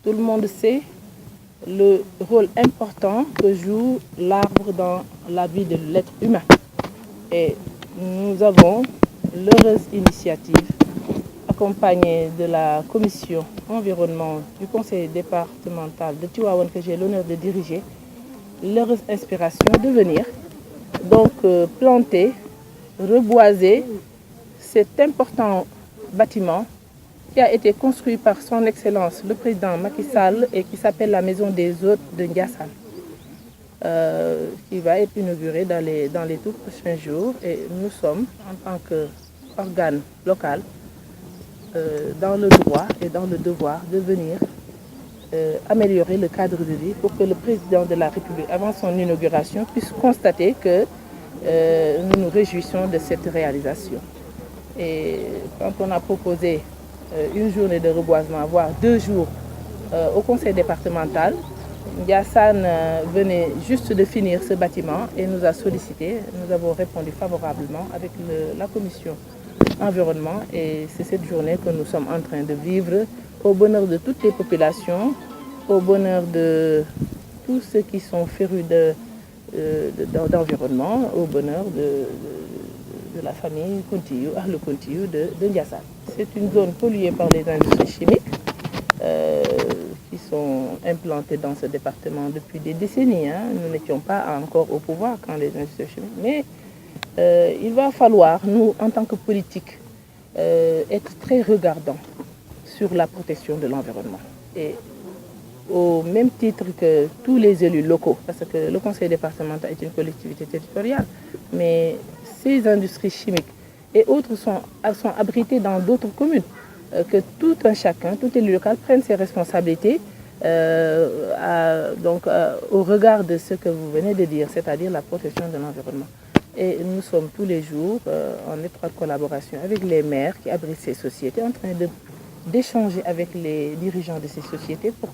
Tout le monde sait le rôle important que joue l'arbre dans la vie de l'être humain. Et nous avons l'heureuse initiative, accompagnée de la commission environnement du conseil départemental de Tivaouane que j'ai l'honneur de diriger, l'heureuse inspiration de venir donc planter, reboiser cet important bâtiment qui a été construit par son Excellence le président Macky Sall et qui s'appelle la Maison des Hôtes de Ndiassane, qui va être inaugurée dans les tout prochains jours. Et nous sommes, en tant qu'organe local, dans le droit et dans le devoir de venir améliorer le cadre de vie pour que le président de la République, avant son inauguration, puisse constater que nous nous réjouissons de cette réalisation. Et quand on a proposé une journée de reboisement, voire 2 jours au conseil départemental, Ndiassane venait juste de finir ce bâtiment et nous a sollicité. Nous avons répondu favorablement avec la commission environnement et c'est cette journée que nous sommes en train de vivre au bonheur de toutes les populations, au bonheur de tous ceux qui sont férus d'environnement, au bonheur de la famille Kountiou, le Kountiou de Ndiassane. C'est une zone polluée par les industries chimiques qui sont implantées dans ce département depuis des décennies. Nous n'étions pas encore au pouvoir quand les industries chimiques, mais il va falloir, nous, en tant que politiques, être très regardants sur la protection de l'environnement. Et au même titre que tous les élus locaux, parce que le conseil départemental est une collectivité territoriale, mais ces industries chimiques et autres sont abritées dans d'autres communes, que tout un chacun, tout élu local prenne ses responsabilités au regard de ce que vous venez de dire, c'est-à-dire la protection de l'environnement. Et nous sommes tous les jours en étroite collaboration avec les maires qui abritent ces sociétés, en train d'échanger avec les dirigeants de ces sociétés pour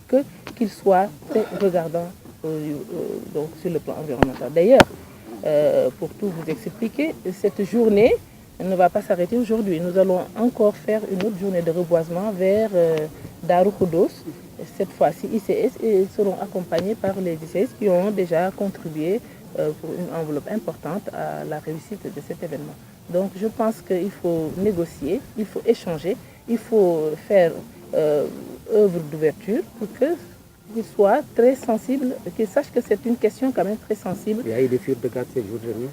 qu'ils soient très regardants donc, sur le plan environnemental. D'ailleurs, pour tout vous expliquer, cette journée ne va pas s'arrêter aujourd'hui. Nous allons encore faire une autre journée de reboisement vers Darou Khoudoss, cette fois-ci ICS, et seront accompagnés par les ICS qui ont déjà contribué pour une enveloppe importante à la réussite de cet événement. Donc je pense qu'il faut négocier, il faut échanger, il faut faire œuvre d'ouverture pour qu'ils soient très sensibles, qu'ils sachent que c'est une question quand même très sensible. Il y a eu des fuites de gaz ces jours derniers.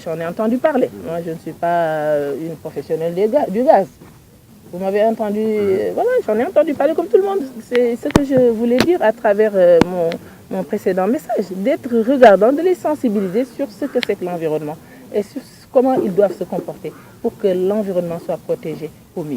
J'en ai entendu parler. Moi, je ne suis pas une professionnelle du gaz. Vous m'avez entendu, voilà, j'en ai entendu parler comme tout le monde. C'est ce que je voulais dire à travers mon précédent message, d'être regardant, de les sensibiliser sur ce que c'est que l'environnement et sur comment ils doivent se comporter pour que l'environnement soit protégé au mieux.